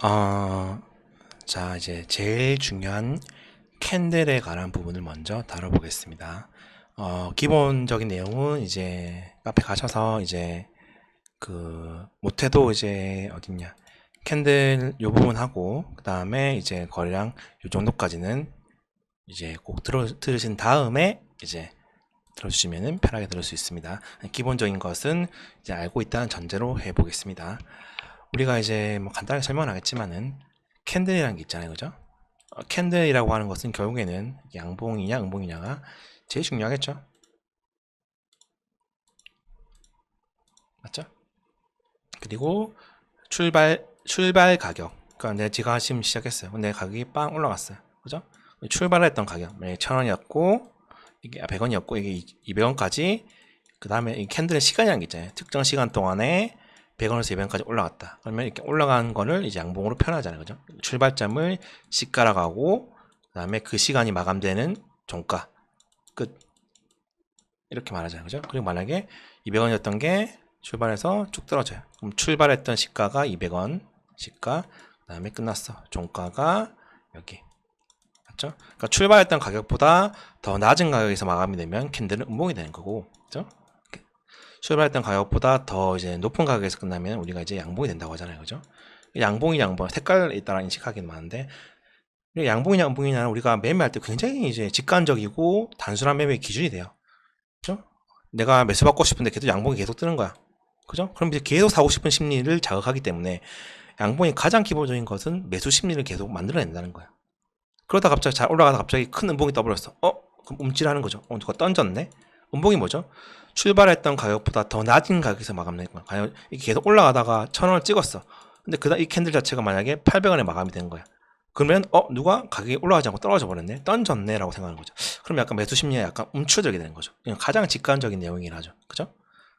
어, 자, 이제 제일 중요한 캔들에 관한 부분을 먼저 다뤄보겠습니다. 기본적인 내용은 이제 카페 가셔서 이제 못해도 이제 어딨냐. 캔들 요 부분 하고, 그 다음에 이제 거래량 요 정도까지는 이제 꼭 들으신 다음에 이제 들어주시면은 편하게 들을 수 있습니다. 기본적인 것은 이제 알고 있다는 전제로 해보겠습니다. 우리가 이제 뭐 간단하게 설명을 하겠지만은 캔들이라는 게 있잖아요, 그죠? 캔들이라고 하는 것은 결국에는 양봉이냐 음봉이냐가 제일 중요하겠죠. 맞죠? 그리고 출발 가격. 그러니까 제가 지금 시작했어요. 근데 가격이 빵 올라갔어요. 그죠? 출발했던 가격 만약에 1,000원이었고 이게 100원이었고 이게 200원까지, 그 다음에 이 캔들의 시간이라는 게 있잖아요. 특정 시간 동안에 100원에서 200원까지 올라갔다. 그러면 이렇게 올라간 거를 이제 양봉으로 표현하잖아요. 그죠? 출발점을 시가라고 하고, 그 다음에 그 시간이 마감되는 종가, 끝. 이렇게 말하잖아요. 그죠? 그리고 만약에 200원이었던 게 출발해서 쭉 떨어져요. 그럼 출발했던 시가가 200원, 시가, 그 다음에 끝났어. 종가가 여기. 맞죠? 그러니까 출발했던 가격보다 더 낮은 가격에서 마감이 되면 캔들은 음봉이 되는 거고, 그죠? 출발했던 가격보다 더 이제 높은 가격에서 끝나면 우리가 이제 양봉이 된다고 하잖아요, 그죠? 양봉이 양봉, 색깔에 따라 인식하기는 많은데, 양봉이냐 음봉이냐는 우리가 매매할 때 굉장히 이제 직관적이고 단순한 매매 기준이 돼요. 그죠? 내가 매수 받고 싶은데 계속 양봉이 계속 뜨는 거야. 그죠? 그럼 이제 계속 사고 싶은 심리를 자극하기 때문에 양봉이 가장 기본적인 것은 매수 심리를 계속 만들어낸다는 거야. 그러다 갑자기 잘 올라가다 갑자기 큰 음봉이 떠버렸어. 그럼 움찔하는 거죠. 누가 던졌네? 음봉이 뭐죠? 출발했던 가격보다 더 낮은 가격에서 마감된 거야. 과연 이게 계속 올라가다가 1,000원을 찍었어. 근데 그다음 이 캔들 자체가 만약에 800원에 마감이 되는 거야. 그러면 누가 가격이 올라가지 않고 떨어져 버렸네, 던졌네라고 생각하는 거죠. 그럼 약간 매수 심리가 약간 움츠러들게 되는 거죠. 가장 직관적인 내용이긴 하죠. 그죠?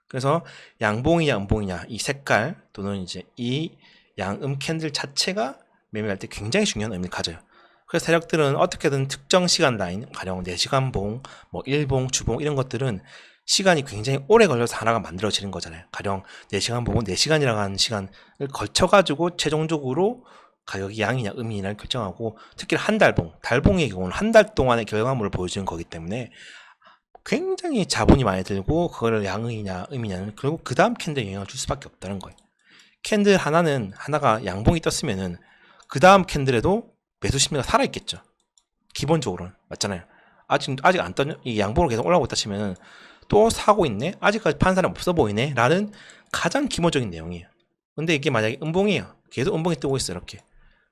그래서 양봉이냐 음봉이냐 이 색깔 또는 이제 이 양음 캔들 자체가 매매할 때 굉장히 중요한 의미를 가져요. 그래서 세력들은 어떻게든 특정 시간 라인, 가령 4시간 봉, 뭐 1봉, 주봉 이런 것들은 시간이 굉장히 오래 걸려서 하나가 만들어지는 거잖아요. 가령 4시간 봉은 4시간이라고 하는 시간을 걸쳐가지고 최종적으로 가격이 양이냐 음이냐를 결정하고, 특히 한 달봉, 달봉의 경우는 한 달 동안의 결과물을 보여주는 거기 때문에 굉장히 자본이 많이 들고 그거를 양이냐 음이냐는 결국 그 다음 캔들에 영향을 줄 수밖에 없다는 거예요. 캔들 하나가 양봉이 떴으면은 그 다음 캔들에도 매수 심리가 살아있겠죠. 기본적으로는. 맞잖아요. 아직 안 떴냐? 이 양봉으로 계속 올라오고 있다 치면은 또 사고 있네? 아직까지 판 사람 없어 보이네? 라는 가장 기본적인 내용이에요. 근데 이게 만약에 음봉이에요. 계속 음봉이 뜨고 있어, 이렇게.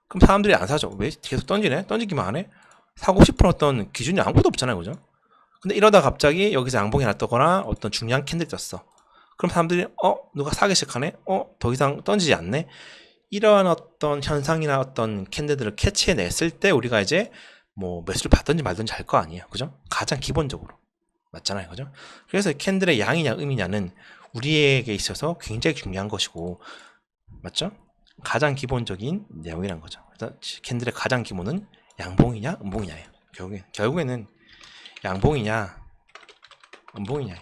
그럼 사람들이 안 사죠. 왜 계속 던지네? 던지기만 하네? 사고 싶은 어떤 기준이 아무것도 없잖아요, 그죠? 근데 이러다 갑자기 여기서 양봉이 났다거나 어떤 중요한 캔들이 떴어. 그럼 사람들이 누가 사기 시작하네? 더 이상 던지지 않네? 이러한 어떤 현상이나 어떤 캔들들을 캐치해냈을 때 우리가 이제 뭐 매수를 받든지 말든지 할 거 아니에요. 그죠? 가장 기본적으로. 맞잖아요. 그죠? 그래서 캔들의 양이냐 음이냐는 우리에게 있어서 굉장히 중요한 것이고, 맞죠? 가장 기본적인 내용이란 거죠. 그래서 캔들의 가장 기본은 양봉이냐 음봉이냐예요. 결국에는 양봉이냐 음봉이냐,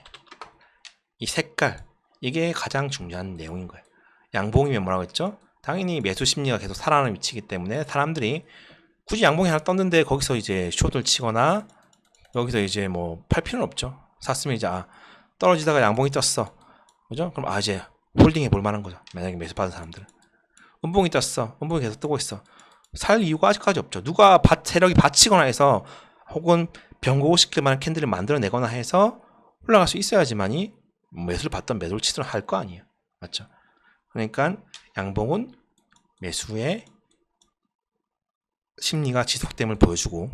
이 색깔, 이게 가장 중요한 내용인 거예요. 양봉이면 뭐라고 했죠? 당연히 매수 심리가 계속 살아나는 위치이기 때문에 사람들이 굳이 양봉이 하나 떴는데 거기서 이제 숏을 치거나 여기서 이제 뭐 팔 필요는 없죠. 샀으면 이제 떨어지다가 양봉이 떴어, 그죠? 그럼 이제 홀딩해 볼 만한 거죠. 만약에 매수 받은 사람들은. 음봉이 떴어, 음봉이 계속 뜨고 있어, 살 이유가 아직까지 없죠. 누가 세력이 받치거나 해서 혹은 변고시킬 만한 캔들을 만들어내거나 해서 올라갈 수 있어야지만이 매수를 받던 매도를 치든 할 거 아니에요. 맞죠? 그러니까 양봉은 매수의 심리가 지속됨을 보여주고,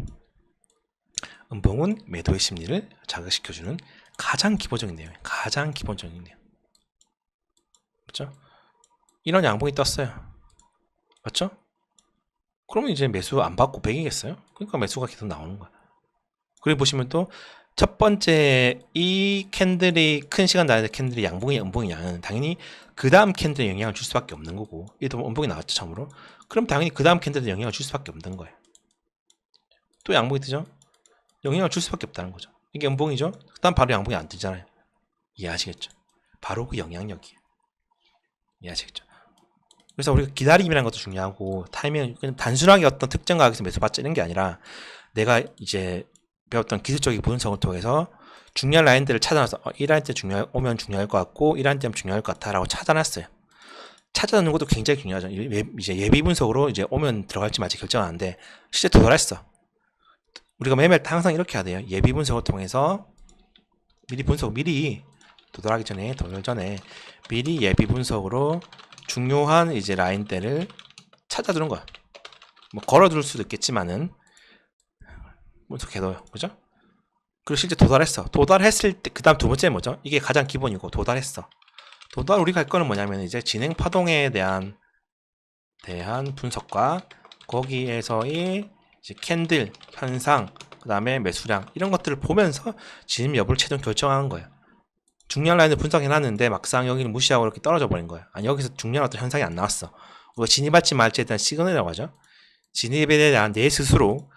음봉은 매도의 심리를 자극시켜주는 가장 기본적인 내용이에요. 가장 기본적인 내용. 맞죠? 이런 양봉이 떴어요. 맞죠? 그러면 이제 매수 안 받고 100이겠어요? 그러니까 매수가 계속 나오는 거야. 그리고 보시면 또 첫 번째 이 캔들이 큰 시간 나야 될 캔들이 양봉이 음봉이냐는 당연히 그 다음 캔들에 영향을 줄 수밖에 없는 거고, 얘도 음봉이 나왔죠 처음으로. 그럼 당연히 그 다음 캔들에 영향을 줄 수밖에 없는 거예요. 또 양봉이 뜨죠? 영향을 줄 수밖에 없다는 거죠. 이게 음봉이죠? 그 다음 바로 양봉이 안 뜨잖아요. 이해하시겠죠? 바로 그 영향력이에요. 이해하시겠죠? 그래서 우리가 기다림이라는 것도 중요하고 타이밍 그냥 단순하게 어떤 특정 가격에서 매수 받자 이런 게 아니라 내가 이제 배웠던 기술적인 분석을 통해서 중요한 라인들을 찾아놔서 이 라인 때 오면 중요할 것 같고 이 라인 때면 중요할 것 같다라고 찾아놨어요. 찾아놓는 것도 굉장히 중요하죠. 이제 예비 분석으로 이제 오면 들어갈지 말지 결정하는데 실제 도달했어. 우리가 매매할 때 항상 이렇게 해야 돼요. 예비 분석을 통해서 미리 도달하기 전에 도달 전에 미리 예비 분석으로 중요한 이제 라인대를 찾아두는 거야. 뭐 걸어둘 수도 있겠지만은 분석해둬요, 그죠? 그리고 실제 도달했어. 도달했을 때 그 다음 두 번째 뭐죠? 이게 가장 기본이고 도달했어. 도달 우리가 할 거는 뭐냐면 이제 진행 파동에 대한 분석과 거기에서의 이제 캔들 현상, 그 다음에 매수량 이런 것들을 보면서 진입 여부를 최종 결정하는 거예요. 중요한 라인을 분석해놨는데 막상 여기는 무시하고 이렇게 떨어져 버린 거예요. 아니 여기서 중요한 어떤 현상이 안 나왔어. 우리가 진입할지 말지에 대한 시그널이라고 하죠. 진입에 대한 내 스스로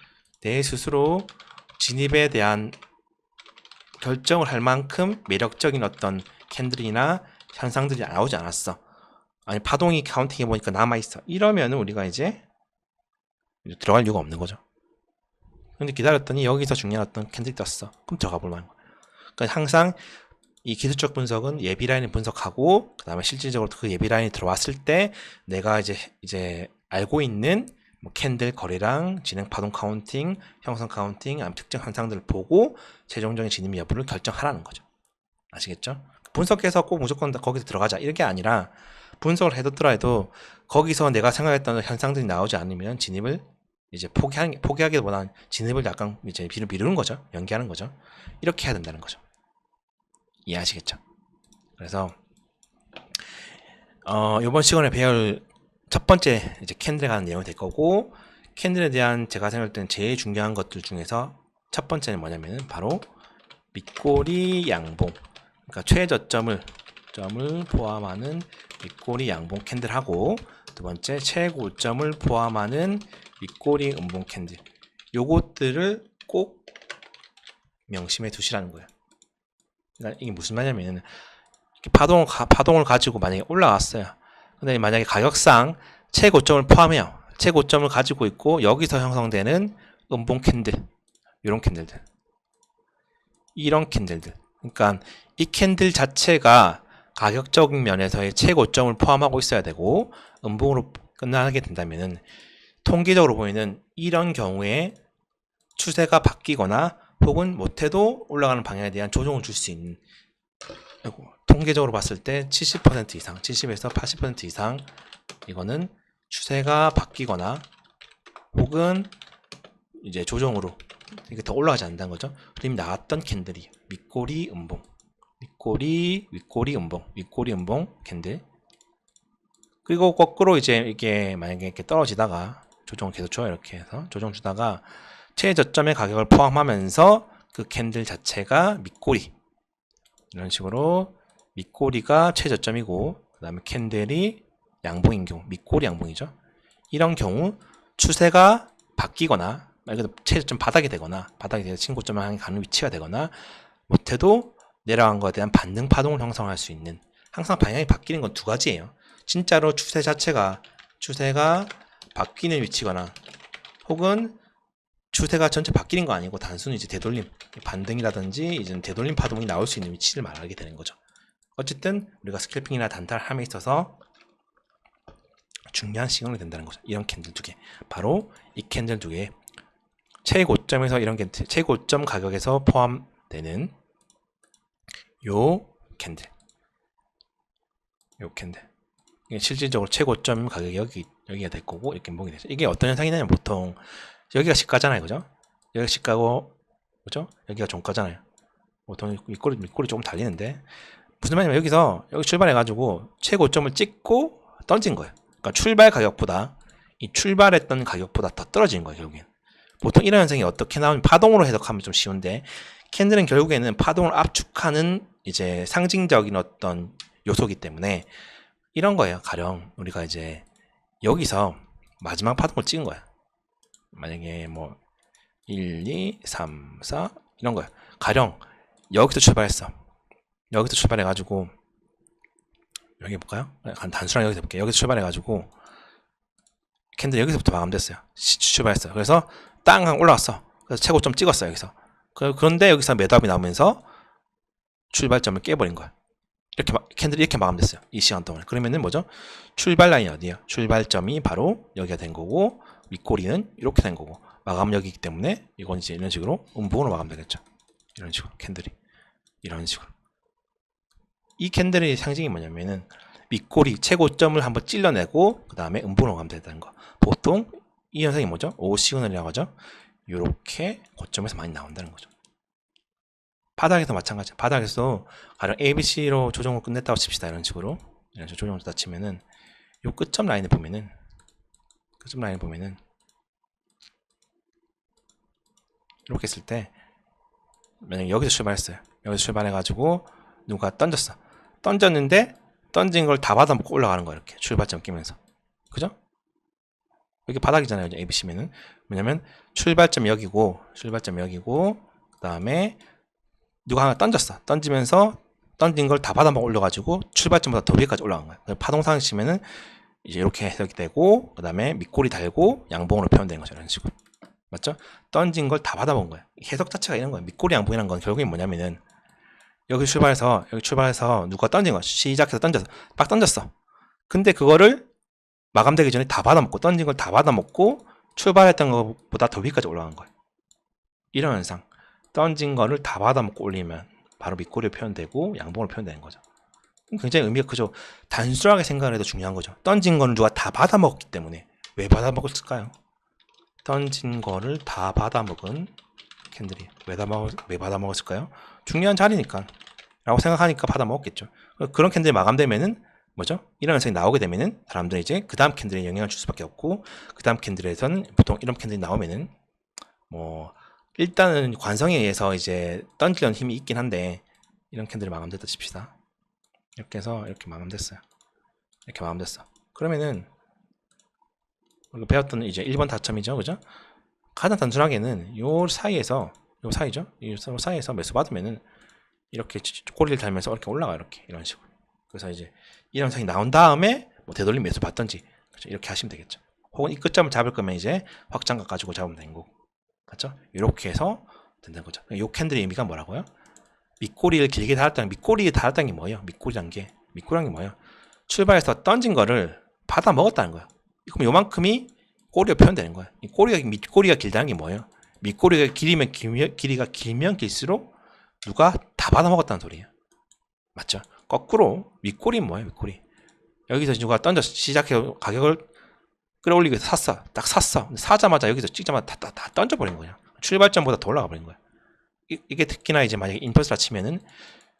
진입에 대한 결정을 할 만큼 매력적인 어떤 캔들이나 현상들이 나오지 않았어. 아니 파동이 카운팅해 보니까 남아있어. 이러면은 우리가 이제 들어갈 이유가 없는 거죠. 근데 기다렸더니 여기서 중요한 어떤 캔들이 떴어. 그럼 들어가 볼 만한 거야. 그러니까 항상 이 기술적 분석은 예비 라인을 분석하고 그 다음에 실질적으로 그 예비 라인이 들어왔을 때 내가 이제 알고 있는 뭐 캔들 거래량, 진행 파동 카운팅, 형성 카운팅, 특정 현상들을 보고 최종적인 진입 여부를 결정하라는 거죠. 아시겠죠? 분석해서 꼭 무조건 거기서 들어가자 이런 게 아니라 분석을 해뒀더라도 거기서 내가 생각했던 현상들이 나오지 않으면 진입을 이제 포기하기보다는 진입을 약간 이제 미루는 거죠. 연기하는 거죠. 이렇게 해야 된다는 거죠. 이해하시겠죠? 그래서 이번 시간에 배울 첫 번째 이제 캔들에 관한 내용이 될 거고 캔들에 대한 제가 생각할 때는 제일 중요한 것들 중에서 첫 번째는 뭐냐면은 바로 밑꼬리 양봉, 그러니까 최저점을 포함하는 밑꼬리 양봉 캔들하고 두 번째 최고점을 포함하는 밑꼬리 음봉 캔들, 요것들을 꼭 명심해 두시라는 거예요. 그러니까 이게 무슨 말이냐면 파동을 가지고 만약에 올라왔어요. 근데 만약에 가격상 최고점을 포함해요. 최고점을 가지고 있고 여기서 형성되는 음봉 캔들, 이런 캔들들, 그러니까 이 캔들 자체가 가격적인 면에서의 최고점을 포함하고 있어야 되고 음봉으로 끝나게 된다면은 통계적으로 보이는 이런 경우에 추세가 바뀌거나 혹은 못해도 올라가는 방향에 대한 조정을 줄 수 있는, 통계적으로 봤을 때 70% 이상, 70에서 80% 이상 이거는 추세가 바뀌거나 혹은 이제 조정으로 이게 더 올라가지 않는다는 거죠. 그럼 나왔던 캔들이 밑꼬리 음봉, 윗꼬리 음봉 캔들. 그리고 거꾸로 이제 이게 만약에 이렇게 떨어지다가 조정을 계속 줘요. 이렇게 해서 조정 주다가 최저점의 가격을 포함하면서 그 캔들 자체가 밑꼬리, 이런 식으로 밑꼬리가 최저점이고 그 다음에 캔들이 양봉인 경우, 밑꼬리 양봉이죠. 이런 경우 추세가 바뀌거나 말 그대로 최저점 바닥이 되거나 바닥이 돼서 신고점을 향해 가는 위치가 되거나 못해도 내려간 것에 대한 반등 파동을 형성할 수 있는, 항상 방향이 바뀌는 건 두 가지예요. 진짜로 추세 자체가 추세가 바뀌는 위치거나 혹은 추세가 전체 바뀌는 거 아니고 단순히 이제 되돌림, 반등이라든지 이제 되돌림 파동이 나올 수 있는 위치를 말하게 되는 거죠. 어쨌든 우리가 스캘핑이나 단타함에 있어서 중요한 시그널이 된다는 거죠. 이런 캔들 두 개, 바로 이 캔들 두 개, 최고점에서 이런 캔들, 최고점 가격에서 포함되는 요 캔들, 이게 실질적으로 최고점 가격이 여기가 될 거고 이렇게 봉이 되죠. 이게 어떤 현상이냐면 보통 여기가 시가잖아요, 그죠? 여기가 시가고, 그죠? 여기가 종가잖아요. 보통 밑꼬리 조금 달리는데 무슨 말이냐면 여기 출발해가지고 최고점을 찍고 던진 거예요. 그러니까 출발 가격보다 이 출발했던 가격보다 더 떨어지는 거예요, 결국엔. 보통 이런 현상이 어떻게 나오면 파동으로 해석하면 좀 쉬운데 캔들은 결국에는 파동을 압축하는 이제 상징적인 어떤 요소기 때문에 이런 거예요. 가령 우리가 이제 여기서 마지막 파동을 찍은 거야. 만약에 뭐 1, 2, 3, 4 이런 거야. 가령 여기서 출발했어. 여기서 출발해가지고 여기 볼까요? 약간 단순하게 여기서 볼게요. 여기서 출발해가지고 캔들이 여기서부터 마감됐어요. 출발했어요. 그래서 땅 올라왔어. 그래서 최고점 찍었어요. 여기서. 그런데 여기서 매도압이 나오면서 출발점을 깨버린 거야. 이렇게 캔들이 이렇게 마감됐어요. 이 시간 동안. 그러면은 뭐죠? 출발 라인이 어디예요? 출발점이 바로 여기가 된 거고 밑꼬리는 이렇게 된 거고 마감력이기 때문에 이건 이제 이런 식으로 음봉으로 마감되겠죠. 이런 식으로 캔들이 이런 식으로. 이 캔들의 상징이 뭐냐면은 밑꼬리 최고점을 한번 찔러내고 그 다음에 음봉으로 마감된다는 거. 보통 이 현상이 뭐죠? O 시그널이라고 하죠. 이렇게 고점에서 많이 나온다는 거죠. 바닥에서 마찬가지야. 바닥에서 가령 ABC로 조정을 끝냈다고 칩시다. 이런 식으로 조정을 끝다 치면은 요 끝점 라인을 보면은 이렇게 했을 때 만약에 여기서 출발했어요. 여기서 출발해가지고 누가 던졌어. 던졌는데 던진 걸 다 받아먹고 올라가는 거야. 이렇게 출발점 끼면서. 그죠? 여기 바닥이잖아요. ABC면은 뭐냐면 출발점 여기고 그 다음에 누가 하나 던졌어. 던지면서 던진 걸 다 받아먹어 올려가지고 출발점보다 더 위에까지 올라간 거야. 파동상을 치면은 이제 이렇게 해석이 되고 그 다음에 밑꼬리 달고 양봉으로 표현되는 거죠. 이런 식으로. 맞죠? 던진 걸 다 받아먹은 거야. 해석 자체가 이런 거야. 밑꼬리 양봉이라는 건 결국엔 뭐냐면은 여기 출발해서 누가 던진 거야. 시작해서 던졌어. 막 던졌어. 근데 그거를 마감되기 전에 다 받아먹고 던진 걸 다 받아먹고 출발했던 것보다 더 위까지 올라간 거야. 이런 현상. 던진 거를 다 받아먹고 올리면 바로 밑꼬리로 표현되고 양봉으로 표현되는 거죠. 굉장히 의미가 크죠. 단순하게 생각을 해도 중요한 거죠. 던진 거는 누가 다 받아먹었기 때문에. 왜 받아먹었을까요? 던진 거를 다 받아먹은 캔들이 왜 받아먹었을까요? 중요한 자리니까 라고 생각하니까 받아먹었겠죠. 그런 캔들이 마감되면은 뭐죠? 이런 현상이 나오게 되면은 사람들이 이제 그 다음 캔들에 영향을 줄 수밖에 없고 그 다음 캔들에서는 보통 이런 캔들이 나오면은 뭐 일단은 관성에 의해서 이제 던지려는 힘이 있긴 한데 이런 캔들이 마감됐다 칩시다. 이렇게 해서 이렇게 마감됐어요. 이렇게 마감됐어. 그러면은 우리가 배웠던 이제 1번 다점이죠, 그죠? 가장 단순하게는 요 사이에서 요 사이죠, 이 사이에서 매수 받으면은 이렇게 꼬리를 달면서 이렇게 올라가 이렇게 이런 식으로. 그래서 이제 이런 현상이 나온 다음에 뭐 되돌림 매수 받던지 그렇죠? 이렇게 하시면 되겠죠. 혹은 이 끝점을 잡을 거면 이제 확장각 가지고 잡으면 되는 거고, 맞죠? 이렇게 해서 된다는 거죠. 요 캔들의 의미가 뭐라고요? 밑꼬리를 길게 달았다는 밑꼬리에 달았다는 게 뭐예요? 밑꼬리란 게 뭐예요? 출발해서 던진 거를 받아 먹었다는 거야. 그럼 요만큼이 꼬리가 표현되는 거야. 밑꼬리가 길다는 게 뭐예요? 밑꼬리가 길이가 길면 길수록 누가 다 받아 먹었다는 소리예요. 맞죠? 거꾸로 밑꼬리는 뭐예요? 밑꼬리. 여기서 누가 던졌어. 시작해 가격을 끌어올리기 위해서 샀어. 딱 샀어. 사자마자 여기서 찍자마자 다 던져버린 거야. 출발점보다 더 올라가 버린 거야. 이게 특히나 이제 만약에 인펄스라 치면은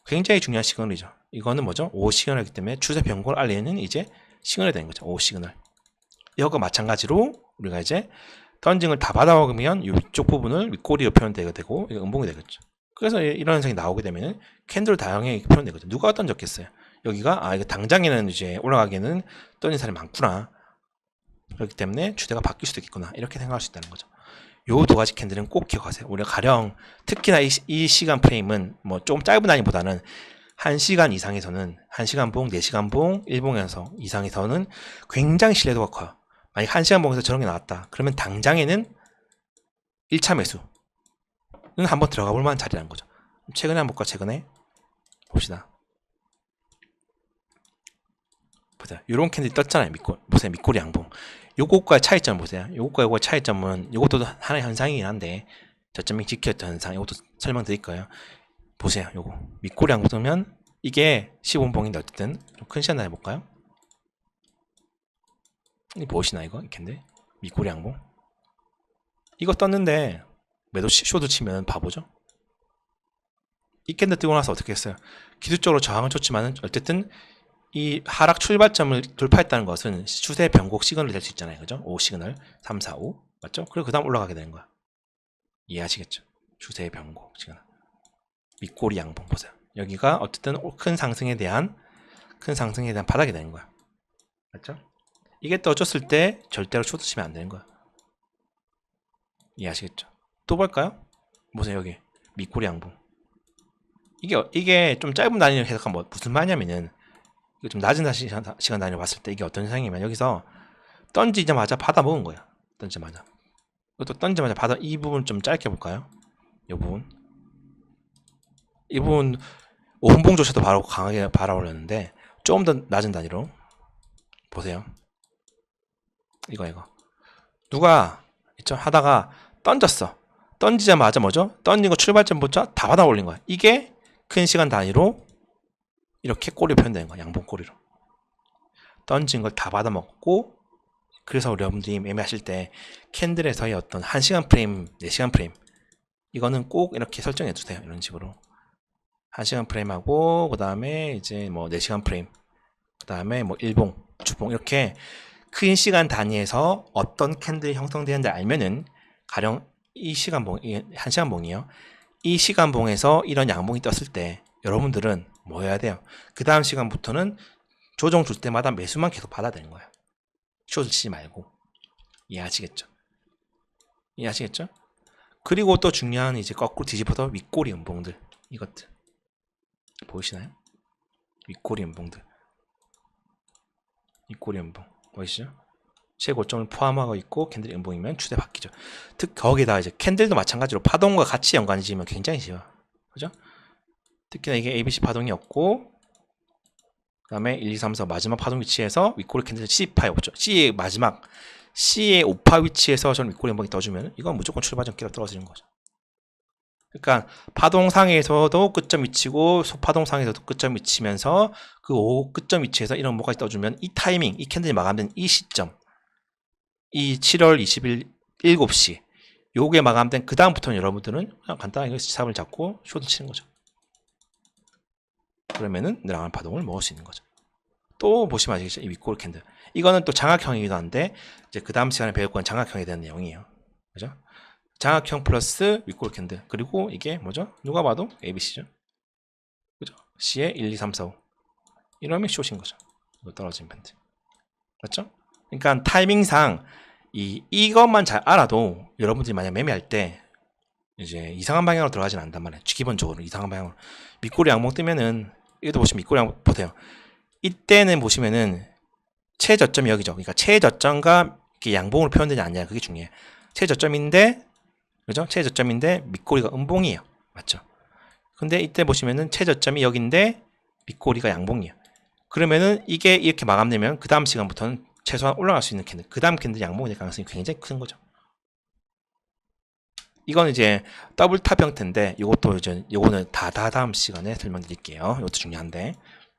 굉장히 중요한 시그널이죠. 이거는 뭐죠? O 시그널이기 때문에 추세 변곡을 알리는 이제 시그널이 되는 거죠. O 시그널. 이것과 마찬가지로 우리가 이제 던징을 다 받아먹으면 이쪽 부분을 윗꼬리로 표현되게 되고 이거 음봉이 되겠죠. 그래서 이런 현상이 나오게 되면은 캔들 다양하게 표현되거든요. 누가 던졌겠어요? 여기가 이거 당장에는 이제 올라가기에는 던진 사람이 많구나. 그렇기 때문에 추세가 바뀔 수도 있겠구나. 이렇게 생각할 수 있다는 거죠. 요 두 가지 캔들은 꼭 기억하세요. 우리가 가령 특히나 이 시간 프레임은 뭐 좀 짧은 단위보다는 1시간 이상에서는 1시간 봉, 4시간 봉, 1봉에서 이상에서는 굉장히 신뢰도가 커요. 만약 1시간 봉에서 저런 게 나왔다. 그러면 당장에는 1차 매수는 한번 들어가 볼 만한 자리라는 거죠. 최근에 한번 볼까? 최근에 봅시다. 보세요. 요런 캔들이 떴잖아요. 보세요. 밑꼬리 양봉. 요것과의 차이점 보세요. 요것과 요거의 차이점은 요것도 하나의 현상이긴 한데 저점이 지켰던 현상. 요것도 설명드릴 거예요. 보세요. 요거 밑꼬리 양봉 뜨면 이게 15분봉인데 어쨌든 좀 큰 시간 해볼까요? 이 보이시나 이거? 캔들 밑꼬리 양봉. 이거 떴는데 매도 쇼도 치면 바보죠. 이 캔들 뜨고 나서 어떻게 했어요? 기술적으로 저항은 좋지만은 어쨌든 이 하락 출발점을 돌파했다는 것은 추세 변곡 시그널이 될 수 있잖아요. 그죠? 5 시그널 3, 4, 5 맞죠? 그리고 그 다음 올라가게 되는 거야. 이해하시겠죠? 추세 변곡 시그널. 밑꼬리 양봉 보세요. 여기가 어쨌든 큰 상승에 대한 바닥이 되는 거야. 맞죠? 이게 떠졌을 때 절대로 쇼트 치면 안 되는 거야. 이해하시겠죠? 또 볼까요? 보세요. 여기 밑꼬리 양봉. 이게 좀 짧은 단위로 해석하면 무슨 말이냐면은 이거 좀 낮은 시간 단위로 봤을 때 이게 어떤 현상이냐면 여기서 던지자마자 받아 먹은 거야. 던지자마자. 이것도 던지자마자 받아 이 부분 좀 짧게 볼까요? 이 부분. 이 부분 5분봉조차도 바로 강하게 발아올렸는데 조금 더 낮은 단위로 보세요. 이거 누가 있죠? 하다가 던졌어. 던지자마자 뭐죠? 던진 거 출발점부터 다 받아 올린 거야. 이게 큰 시간 단위로 이렇게 꼬리 표현되는 거야. 양봉 꼬리로. 던진 걸 다 받아 먹고, 그래서 여러분들이 매매하실 때 캔들에서의 어떤 1시간 프레임, 4시간 프레임 이거는 꼭 이렇게 설정해 두세요. 이런 식으로 1시간 프레임하고 그 다음에 이제 뭐 4시간 프레임, 그 다음에 뭐 일봉, 주봉 이렇게 큰 시간 단위에서 어떤 캔들이 형성되는지 알면은 가령 이 시간봉, 1시간 봉이요. 이 시간봉에서 이런 양봉이 떴을 때 여러분들은 뭐 해야 돼요? 그 다음 시간부터는 조정 줄 때마다 매수만 계속 받아야 되는 거예요. 숏을 치지 말고. 이해하시겠죠? 이해하시겠죠? 그리고 또 중요한 이제 거꾸로 뒤집어서 윗꼬리 음봉들 이것들 보이시나요? 윗꼬리 음봉들, 윗꼬리 음봉 보이시죠? 최고점을 포함하고 있고 캔들이 음봉이면 추세 바뀌죠. 특 거기다 이제 캔들도 마찬가지로 파동과 같이 연관이 지으면 굉장히 쉬워요. 그죠? 특히나 이게 ABC 파동이었고 그 다음에 1, 2, 3, 4 마지막 파동 위치에서 윗꼬리 캔들 C파에 없죠. C의 마지막 C의 5파 위치에서 저는 윗꼬리 음봉이 떠주면 이건 무조건 출발점 끼로 떨어지는 거죠. 그러니까 파동상에서도 끝점 위치고 소파동상에서도 끝점 위치면서 그 끝점 위치에서 이런 뭐가 떠주면 이 타이밍, 이 캔들이 마감된 이 시점, 이 7월 20일 7시 요게 마감된 그 다음부터는 여러분들은 그냥 간단하게 시삽을 잡고 숏을 치는 거죠. 그러면은 내려가는 파동을 먹을 수 있는 거죠. 또 보시면 아시겠죠? 이 윗꼬리 캔들. 이거는 또 장악형이기도 한데 이제 그 다음 시간에 배울 건 장악형에 대한 내용이에요. 그죠? 장악형 플러스 윗꼬리 캔들. 그리고 이게 뭐죠? 누가 봐도 ABC죠. 그죠? C에 1, 2, 3, 4, 5. 이러면 숏인 거죠. 이거 떨어진 밴드. 맞죠? 그러니까 타이밍상 이것만 잘 알아도 여러분들이 만약 매매할 때 이제 이상한 방향으로 들어가진 않단 말이에요. 기본적으로 이상한 방향으로. 밑꼬리 양봉 뜨면은 이것도 보시면 밑꼬리 양봉 보세요. 이때는 보시면은 최저점이 여기죠. 그러니까 최저점과 이렇게 양봉으로 표현되지 않냐 그게 중요해요. 최저점인데 그죠? 최저점인데 밑꼬리가 음봉이에요. 맞죠? 근데 이때 보시면은 최저점이 여기인데 밑꼬리가 양봉이에요. 그러면은 이게 이렇게 마감되면 그 다음 시간부터는 최소한 올라갈 수 있는 캔들, 그 다음 캔들 양봉이 될 가능성이 굉장히 큰 거죠. 이건 이제 더블 탑 형태인데 이것도 이제 요거는 다음 시간에 설명드릴게요. 이것도 중요한데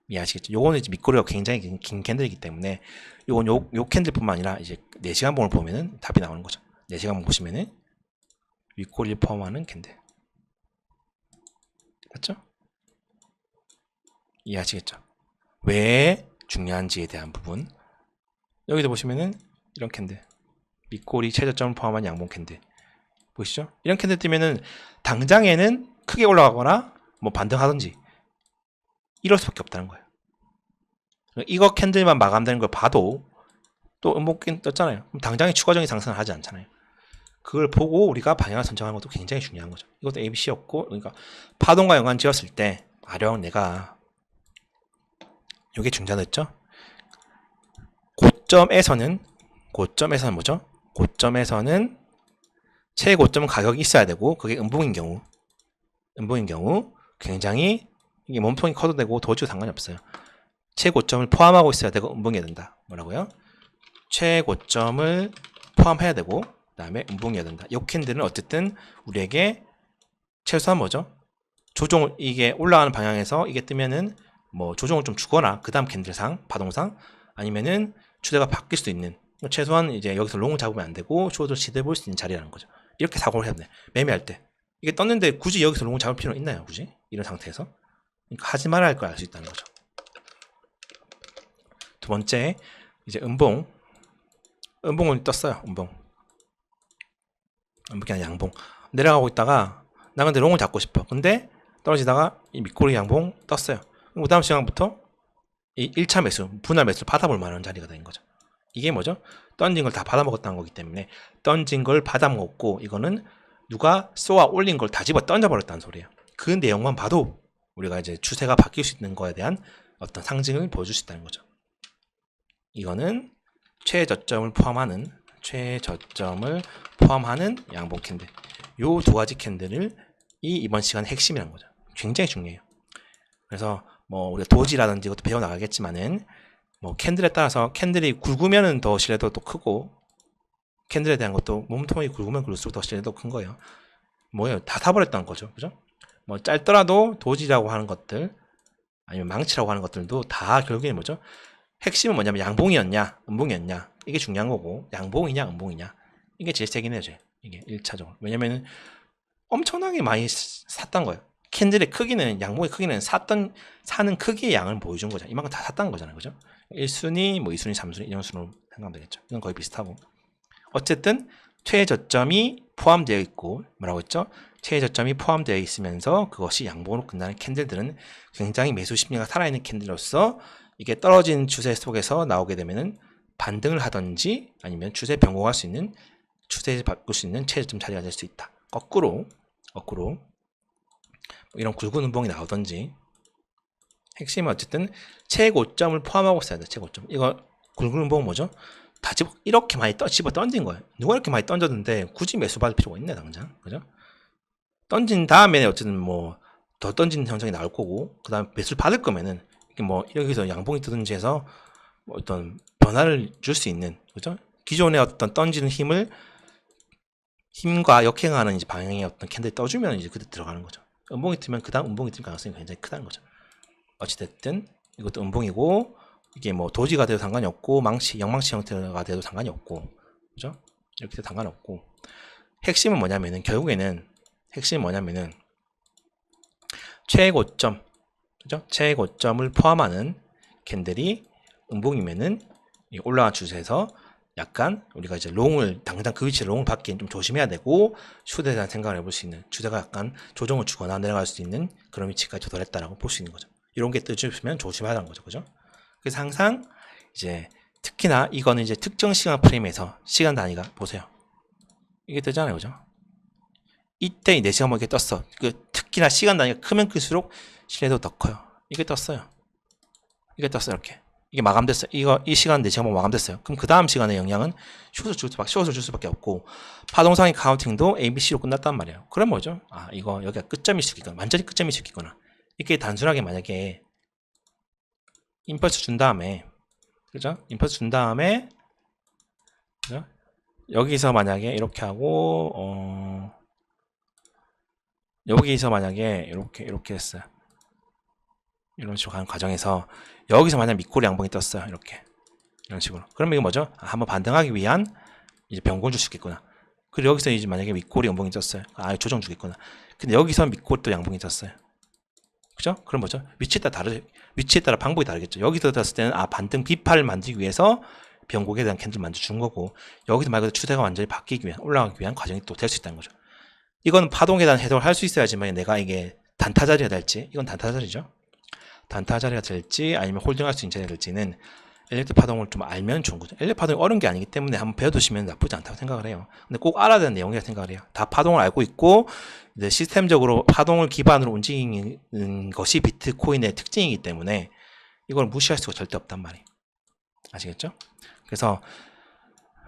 이해하시겠죠? 요거는 이제 밑꼬리가 굉장히 긴 캔들이기 때문에 요건 요 캔들뿐만 아니라 이제 4시간 봉을 보면은 답이 나오는 거죠. 4시간 봉 보시면은 윗꼬리를 포함하는 캔들. 맞죠? 이해하시겠죠? 왜 중요한지에 대한 부분. 여기도 보시면은 이런 캔들. 밑꼬리 최저점을 포함한 양봉 캔들. 보이시죠? 이런 캔들 뜨면은 당장에는 크게 올라가거나 뭐 반등하든지 이럴 수밖에 없다는 거예요. 이거 캔들만 마감되는 걸 봐도 또 음봉 떴잖아요. 그럼 당장에 추가적인 상승을 하지 않잖아요. 그걸 보고 우리가 방향을 선정하는 것도 굉장히 중요한 거죠. 이것도 ABC였고, 그러니까 파동과 연관 지었을 때 가령 내가 이게 중자됐죠? 고점에서는 뭐죠? 고점에서는 최고점 가격이 있어야 되고 그게 음봉인 경우 굉장히 이게 몸통이 커도 되고 도지도 상관이 없어요. 최고점을 포함하고 있어야 되고 음봉이어야 된다. 뭐라고요? 최고점을 포함해야 되고 그 다음에 음봉이어야 된다. 이 캔들은 어쨌든 우리에게 최소한 뭐죠? 조종을 이게 올라가는 방향에서 이게 뜨면은 뭐 조종을 좀 주거나 그 다음 캔들상 파동상 아니면은 추세가 바뀔 수도 있는 최소한 이제 여기서 롱을 잡으면 안 되고 숏을 시도해 볼 수 있는 자리라는 거죠. 이렇게 사고를 해야 돼. 매매할 때 이게 떴는데 굳이 여기서 롱을 잡을 필요는 있나요? 굳이 이런 상태에서 그러니까 하지 말아야 할 걸 알 수 있다는 거죠. 두 번째 이제 음봉은 떴어요. 음봉이 아니라 양봉 내려가고 있다가 나 근데 롱을 잡고 싶어. 근데 떨어지다가 이 밑꼬리 양봉 떴어요. 그 다음 시간부터 이 1차 매수, 분할 매수를 받아볼 만한 자리가 된 거죠. 이게 뭐죠? 던진 걸 다 받아먹었다는 거기 때문에 던진 걸 받아먹었고 이거는 누가 쏘아 올린 걸 다 집어 던져버렸다는 소리예요. 그 내용만 봐도 우리가 이제 추세가 바뀔 수 있는 거에 대한 어떤 상징을 보여줄 수 있다는 거죠. 이거는 최저점을 포함하는 양봉 캔들. 요 두 가지 캔들을 이번 시간 핵심이라는 거죠. 굉장히 중요해요. 그래서 뭐 우리가 도지라든지 이것도 배워 나가겠지만은 뭐 캔들에 따라서 캔들이 굵으면은 더 신뢰도도 크고 캔들에 대한 것도 몸통이 굵으면 굵을수록 더 신뢰도도 큰 거예요. 뭐예요? 다 사버렸다는 거죠. 그죠? 뭐 짧더라도 도지라고 하는 것들 아니면 망치라고 하는 것들도 다 결국에 뭐죠? 핵심은 뭐냐면 양봉이었냐 음봉이었냐 이게 중요한 거고 양봉이냐 음봉이냐 이게 제일 세긴 해요. 이게 1차적으로. 왜냐면은 엄청나게 많이 샀던 거예요. 캔들의 크기는 양봉의 크기는 사는 크기의 양을 보여준 거잖아요. 이만큼 다 샀다는 거잖아요. 그죠? 1순위, 뭐 2순위, 3순위 이런 순으로 생각하면 되겠죠. 이건 거의 비슷하고. 어쨌든 최저점이 포함되어 있고 뭐라고 했죠? 최저점이 포함되어 있으면서 그것이 양봉으로 끝나는 캔들들은 굉장히 매수 심리가 살아있는 캔들로서 이게 떨어진 추세 속에서 나오게 되면은 반등을 하든지 아니면 추세 변곡할 수 있는 추세를 바꿀 수 있는 최저점 자리가 될 수 있다. 거꾸로 이런 굵은 음봉이 나오든지 핵심은 어쨌든 최고점을 포함하고 있어야 돼. 최고점. 이거 굵은 음봉은 뭐죠? 다 이렇게 많이 집어 던진 거예요. 누가 이렇게 많이 던졌는데 굳이 매수 받을 필요가 있네 당장. 그죠? 던진 다음에 어쨌든 뭐 더 던지는 현상이 나올 거고 그 다음에 매수를 받을 거면은 이게 뭐 여기서 양봉이 뜨든지 해서 뭐 어떤 변화를 줄 수 있는 그죠? 기존의 어떤 던지는 힘과 역행하는 이제 방향의 어떤 캔들이 떠주면 이제 그때 들어가는 거죠. 음봉이 뜨면 그 다음 음봉이 뜰 가능성이 굉장히 크다는 거죠. 어찌됐든 이것도 음봉이고 이게 뭐 도지가 돼도 상관이 없고 영망치 형태가 돼도 상관이 없고 그죠? 이렇게 돼도 상관없고 핵심은 뭐냐면은 결국에는 최고점 그죠? 최고점을 포함하는 캔들이 음봉이면은 올라간 추세에서 약간 우리가 이제 롱을 당장 그 위치에 롱을 받기엔 좀 조심해야 되고 슈트에 대한 생각을 해볼 수 있는 추세가 약간 조정을 주거나 내려갈 수 있는 그런 위치까지 도달했다라고 볼 수 있는 거죠. 이런 게 뜨주면 조심하라는 거죠. 그죠? 그래서 항상 이제 특히나 이거는 이제 특정 시간 프레임에서 시간 단위가 보세요. 이게 뜨잖아요. 그죠? 이때 4시간 뭐 이렇게 떴어. 특히나 시간 단위가 크면 클수록 신뢰도가 더 커요. 이게 떴어요. 이게 떴어요. 이렇게. 이게 마감됐어요. 이 시간 4시간 마감됐어요. 그럼 그 다음 시간의 영향은 숏을 줄 수밖에 없고 파동상의 카운팅도 ABC로 끝났단 말이에요. 그럼 뭐죠? 아 이거 여기가 끝점일 수 있거나 완전히 끝점일 수 있거나 이렇게 단순하게 만약에 임펄스 준 다음에 그죠? 임펄스 준 다음에 그죠? 여기서 만약에 이렇게 하고 여기서 만약에 이렇게 했어요. 이런 식으로 가는 과정에서 여기서 만약 밑꼬리 양봉이 떴어요. 이런 식으로. 그러면 이거 뭐죠? 한번 반등하기 위한 이제 변곡을 줄 수 있겠구나. 그리고 여기서 이제 만약에 밑꼬리 양봉이 떴어요. 조정 주겠구나. 근데 여기서 밑꼬리 또 양봉이 떴어요. 그죠? 그럼 뭐죠? 위치에 따라 방법이 다르겠죠. 여기서 떴을 때는 반등 비파를 만들기 위해서 변곡에 대한 캔들 만들어준 거고 여기서 말 그대로 추세가 완전히 바뀌기 위한 올라가기 위한 과정이 또 될 수 있다는 거죠. 이건 파동에 대한 해석을 할 수 있어야지만 내가 이게 단타 자리가 될지 이건 단타 자리죠. 단타 자리가 될지 아니면 홀딩할 수 있는 자리가 될지는 엘리트 파동을 좀 알면 좋은 거죠. 엘리트 파동이 어려운 게 아니기 때문에 한번 배워두시면 나쁘지 않다고 생각을 해요. 근데 꼭 알아야 되는 내용이라고 생각을 해요. 다 파동을 알고 있고 이제 시스템적으로 파동을 기반으로 움직이는 것이 비트코인의 특징이기 때문에 이걸 무시할 수가 절대 없단 말이에요. 아시겠죠? 그래서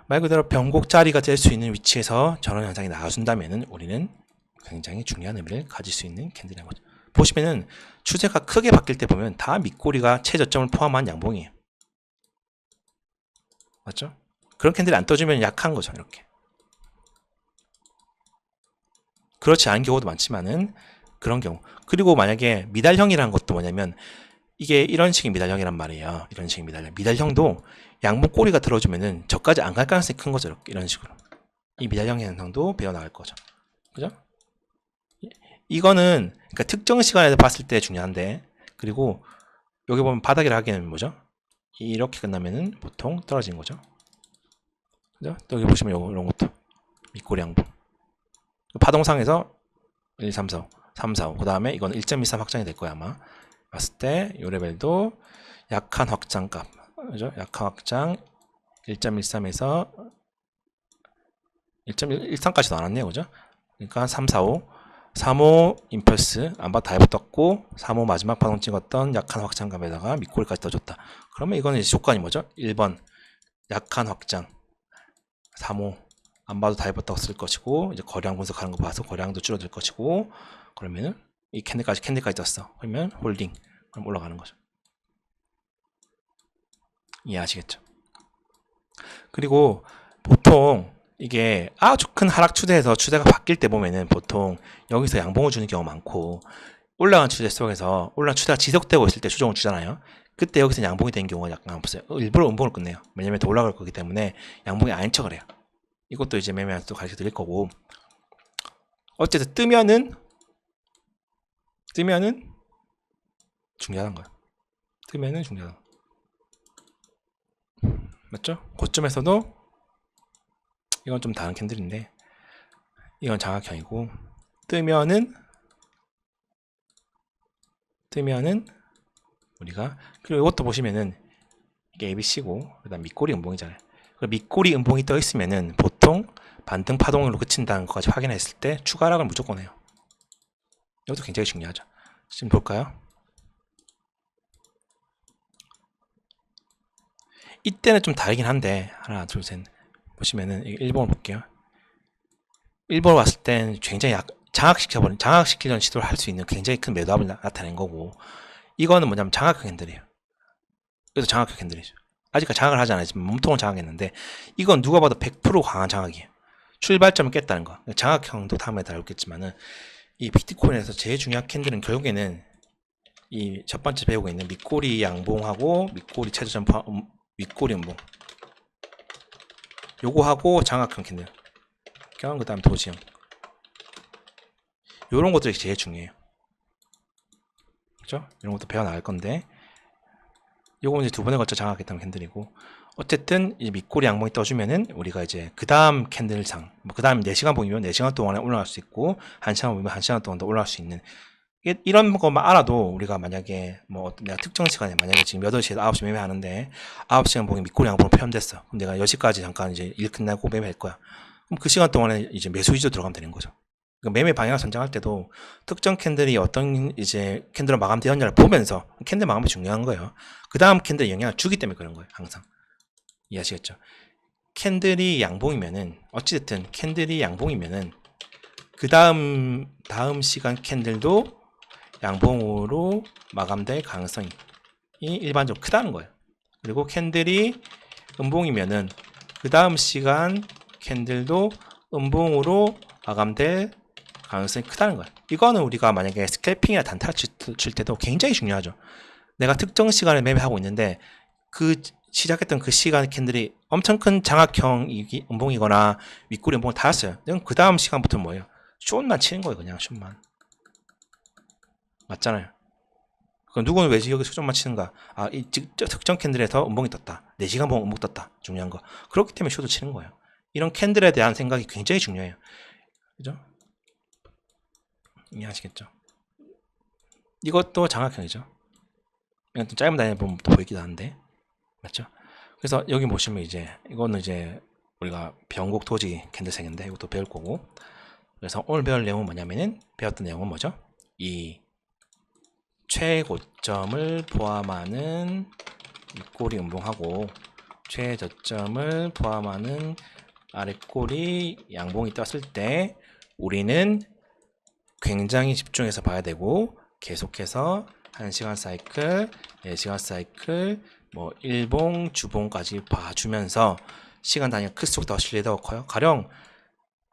말 그대로 변곡 자리가 될 수 있는 위치에서 저런 현상이 나와준다면은 우리는 굉장히 중요한 의미를 가질 수 있는 캔들이라는 거죠. 보시면은 추세가 크게 바뀔 때 보면 다 밑꼬리가 최저점을 포함한 양봉이에요. 맞죠? 그런 캔들이 안 떠주면 약한 거죠. 이렇게. 그렇지 않은 경우도 많지만은 그런 경우. 그리고 만약에 미달형이라는 것도 뭐냐면 이게 이런 식의 미달형이란 말이에요. 이런 식의 미달형. 미달형도 양봉 꼬리가 들어주면은 저까지 안 갈 가능성이 큰 거죠. 이런 식으로. 이 미달형 현상도 배워나갈 거죠. 그죠? 이거는 그러니까 특정 시간에 봤을 때 중요한데 그리고 여기 보면 바닥이라 하기에는 뭐죠? 이렇게 끝나면은 보통 떨어지는 거죠. 그죠? 또 여기 보시면 이런 것도 밑꼬리 양봉. 파동상에서 1, 3, 4, 5, 3, 4, 5. 그 다음에 이건 1.13 확장이 될 거야 아마. 봤을 때 이 레벨도 약한 확장값. 그죠? 약한 확장 1.13에서 1.13까지 나왔네요. 그죠? 그러니까 3, 4, 5, 3호 임펄스 안 봐도 다 붙었고 3호 마지막 파동 찍었던 약한 확장감에다가 밑꼬리까지 떠줬다. 그러면 이거는 이제 조건이 뭐죠? 1번 약한 확장 3호 안 봐도 다 해봤다고 쓸 것이고 이제 거래량 분석하는 거 봐서 거래량도 줄어들 것이고 그러면은 이 캔들까지 떴어. 그러면 홀딩 그럼 올라가는 거죠. 이해하시겠죠? 그리고 보통 이게 아주 큰 하락 추세에서 추세가 바뀔 때 보면은 보통 여기서 양봉을 주는 경우가 많고 올라간 추세 속에서 올라간 추세가 지속되고 있을 때 추종을 주잖아요. 그때 여기서 양봉이 된 경우가 약간 없어요. 일부러 음봉을 끝내요. 왜냐면 더 올라갈 거기 때문에 양봉이 아닌 척을 해요. 이것도 이제 매매한테 가르쳐 드릴 거고 어쨌든 뜨면은 중요한 거야. 뜨면은 중요한 거. 맞죠? 고점에서도 이건 좀 다른 캔들인데 이건 장악형이고 뜨면은 우리가 그리고 이것도 보시면은 이게 ABC고 그다음 밑꼬리 음봉이잖아요. 밑꼬리 음봉이 떠 있으면은 보통 반등 파동으로 그친다는 것까지 확인했을 때 추가 하락을 무조건 해요. 이것도 굉장히 중요하죠. 지금 볼까요? 이때는 좀 다르긴 한데 하나 둘 셋 보시면은 1번을 볼게요. 1번 왔을 땐 굉장히 장악시키려는 시도를 할 수 있는 굉장히 큰 매도압을 나타낸 거고 이거는 뭐냐면 장악형 캔들이에요. 그래서 장악형 캔들이죠. 아직까지 장악을 하지 않았지만 몸통은 장악했는데 이건 누가 봐도 100% 강한 장악이에요. 출발점을 깼다는 거. 장악형도 다음에 다루겠지만은 이 비트코인에서 제일 중요한 캔들은 결국에는 이 첫 번째 배우고 있는 밑꼬리 양봉하고 밑꼬리 최저점 윗꼬리 음봉 요거 하고 장악형 캔들 그 다음 도지형 요런 것들이 제일 중요해요. 그죠? 이런 것도 배워 나갈 건데 요거 이제 두 번에 걸쳐 장악했던 캔들이고 어쨌든 이 밑꼬리 양봉이 떠주면은 우리가 이제 그 다음 캔들상 그 다음 4시간 보이면 4시간 동안에 올라갈 수 있고 1시간 보이면 1시간 동안 더 올라갈 수 있는 이런 것만 알아도 우리가 만약에 뭐 내가 특정 시간에 만약에 지금 8시에서 9시 매매하는데 9시간 보기 밑꼬리 양봉으로 포함됐어. 그럼 내가 10시까지 잠깐 이제 일 끝나고 매매할 거야. 그럼 그 시간 동안에 이제 매수 위주로 들어가면 되는 거죠. 그러니까 매매 방향을 선정할 때도 특정 캔들이 어떤 이제 캔들로 마감되었냐를 보면서 캔들 마감이 중요한 거예요. 그 다음 캔들에 영향을 주기 때문에 그런 거예요. 항상. 이해하시겠죠? 캔들이 양봉이면은 어찌됐든 캔들이 양봉이면은 그 다음 시간 캔들도 양봉으로 마감될 가능성이 일반적으로 크다는 거예요. 그리고 캔들이 음봉이면은 그 다음 시간 캔들도 음봉으로 마감될 가능성이 크다는 거예요. 이거는 우리가 만약에 스캘핑이나 단타를 칠 때도 굉장히 중요하죠. 내가 특정 시간에 매매하고 있는데 그 시작했던 그 시간 캔들이 엄청 큰 장악형 음봉이거나 윗꼬리 음봉을 닿았어요. 그럼 그 다음 시간부터 뭐예요? 숏만 치는 거예요. 그냥 숏만. 맞잖아요. 그럼 누구는 왜 여기서 숏만 치는가? 아, 이 특정 캔들에서 음봉이 떴다. 4시간 보면 음봉 떴다. 중요한 거. 그렇기 때문에 숏을 치는 거예요. 이런 캔들에 대한 생각이 굉장히 중요해요. 그죠? 이해하시겠죠? 이것도 장악형이죠. 이건 좀 짧은 단위에 보면 더 보이기도 하는데. 맞죠? 그래서 여기 보시면 이제 이거는 이제 우리가 변곡 토지 캔들색인데 이것도 배울 거고. 그래서 오늘 배울 내용은 뭐냐면은 배웠던 내용은 뭐죠? 이 최고점을 포함하는 윗꼬리 음봉하고 최저점을 포함하는 아랫꼬리 양봉이 떴을 때 우리는 굉장히 집중해서 봐야 되고 계속해서 1시간 사이클, 4시간 사이클, 뭐 일봉, 주봉까지 봐주면서 시간 단위가 클수록 더 신뢰도가 커요. 가령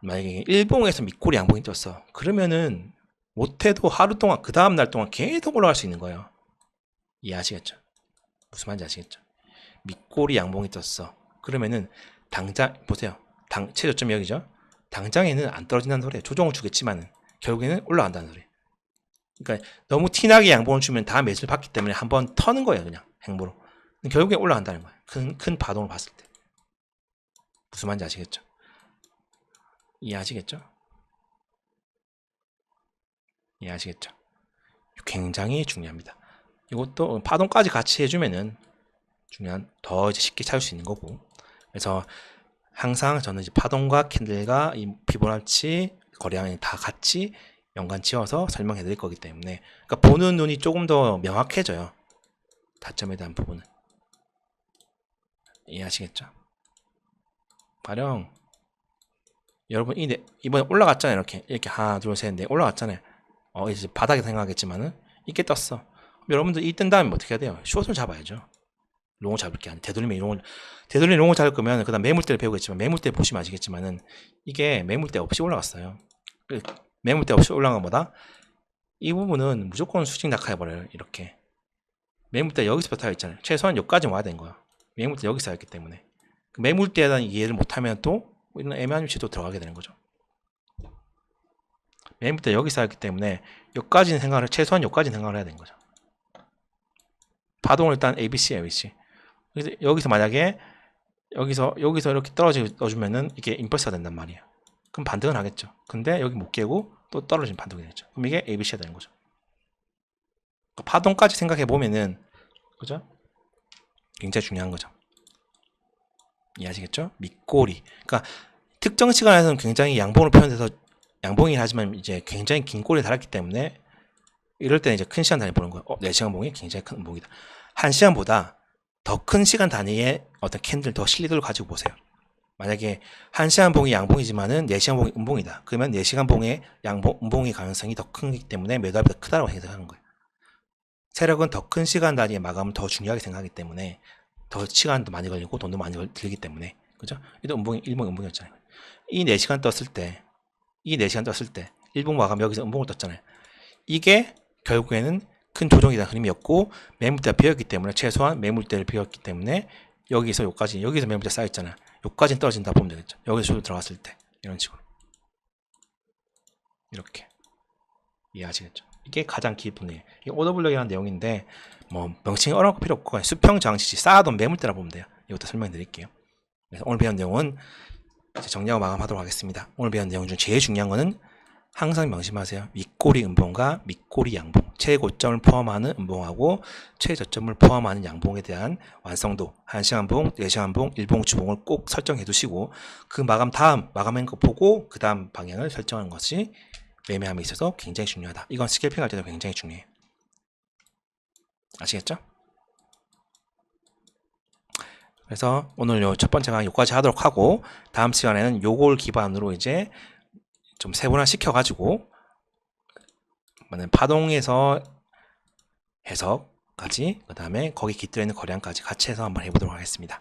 만약에 일봉에서 밑꼬리 양봉이 떴어. 그러면은 못해도 하루 동안 그 다음 날 동안 계속 올라갈 수 있는 거예요. 이해하시겠죠? 무슨 말인지 아시겠죠? 밑꼬리 양봉이 떴어. 그러면은 당장 보세요. 최저점이 여기죠. 당장에는 안 떨어진다는 소리예요. 조정을 주겠지만은 결국에는 올라간다는 소리예요. 그러니까 너무 티나게 양봉을 주면 다 매수를 받기 때문에 한번 터는 거예요. 그냥 행보로. 결국에 올라간다는 거예요. 큰 파동을 봤을 때. 무슨 말인지 아시겠죠? 이해하시겠죠? 이해하시겠죠? 굉장히 중요합니다. 이것도 파동까지 같이 해주면은 더 이제 쉽게 찾을 수 있는 거고. 그래서 항상 저는 이제 파동과 캔들과 이 피보나치 거래량이 다 같이 연관 지어서 설명해 드릴 거기 때문에, 그러니까 보는 눈이 조금 더 명확해져요. 다점에 대한 부분은. 이해하시겠죠? 가령 여러분 이번에 올라갔잖아요. 이렇게 하나 둘 셋 넷 올라갔잖아요. 이제 바닥에 생각하겠지만은 이게 떴어. 여러분들 이 뜬 다음에 어떻게 해야 돼요? 숏을 잡아야죠. 롱을 잡을 게 아니라 되돌림 롱을 잡을 거면 그다음 매물대를 배우겠지만, 매물대 보시면 아시겠지만은 이게 매물대 없이 올라갔어요. 매물대 없이 올라간 것보다 이 부분은 무조건 수직 낙하해버려요. 이렇게 매물대 여기서 타고 있잖아요. 최소한 여기까지 와야 되는 거야. 매물대 여기서 했기 때문에. 매물대에 대한 이해를 못하면 또 이런 애매한 위치도 들어가게 되는 거죠. 매물대 여기서 했기 때문에 여기까지는 생각을, 최소한 여기까지는 생각을 해야 되는 거죠. 파동을 일단 ABC, ABC. 여기서 만약에 여기서 이렇게 떨어져주면은 이게 임펄스가 된단 말이에요. 그럼 반등은 하겠죠. 근데 여기 못 깨고 또 떨어지면 반등이 되겠죠. 그럼 이게 ABC가 되는 거죠. 그러니까 파동까지 생각해 보면은, 그죠? 굉장히 중요한 거죠. 이해하시겠죠? 밑꼬리. 그러니까 특정 시간에서는 굉장히 양봉으로 표현돼서 양봉이긴 하지만 이제 굉장히 긴 꼬리에 달았기 때문에 이럴 때는 이제 큰 시간 단위 보는 거예요. 4시간 봉이 굉장히 큰 봉이다. 1시간보다 더 큰 시간 단위의 어떤 캔들, 더 실리도를 가지고 보세요. 만약에 1시간 봉이 양봉이지만은 4시간 봉이 음봉이다. 그러면 4시간 봉의 음봉의 가능성이 더 크기 때문에 매도합이 더 크다고 생각하는 거예요. 세력은 더 큰 시간 단위의 마감을 더 중요하게 생각하기 때문에 더 시간도 많이 걸리고 돈도 많이 들기 때문에, 그죠? 이도 일봉 음봉이었잖아요. 이 4시간 떴을 때, 1봉 마감 여기서 음봉을 떴잖아요. 이게 결국에는 큰 조정이다 흐름이었고, 매물대가 비었기 때문에, 최소한 매물대를 비웠기 때문에 여기서 매물대 쌓였잖아요. 여기까지는 떨어진다 보면 되겠죠. 여기서 주로 들어갔을 때 이런 식으로 이렇게 이해하시겠죠? 이게 가장 기본이에요. 이게 오더블럭이라는 내용인데 뭐 명칭이 어려울 필요 없고 그냥 수평 장시치 쌓아둔 매물대라 보면 돼요. 이것도 설명드릴게요. 그래서 오늘 배운 내용은 이제 정리하고 마감하도록 하겠습니다. 오늘 배운 내용 중 제일 중요한 거는 항상 명심하세요. 윗꼬리 음봉과 밑꼬리 양봉, 최고점을 포함하는 음봉하고 최저점을 포함하는 양봉에 대한 완성도, 1시간 봉, 4시간 봉, 1봉 주봉을 꼭 설정해 두시고, 그 마감한 거 보고 그 다음 방향을 설정하는 것이 매매함에 있어서 굉장히 중요하다. 이건 스캘핑 할 때도 굉장히 중요해요. 아시겠죠? 그래서 오늘 요 첫 번째 강의 여기까지 하도록 하고, 다음 시간에는 요걸 기반으로 이제 좀 세분화 시켜가지고 파동에서 해석까지, 그 다음에 거기 깃들어 있는 거래량까지 같이 해서 한번 해보도록 하겠습니다.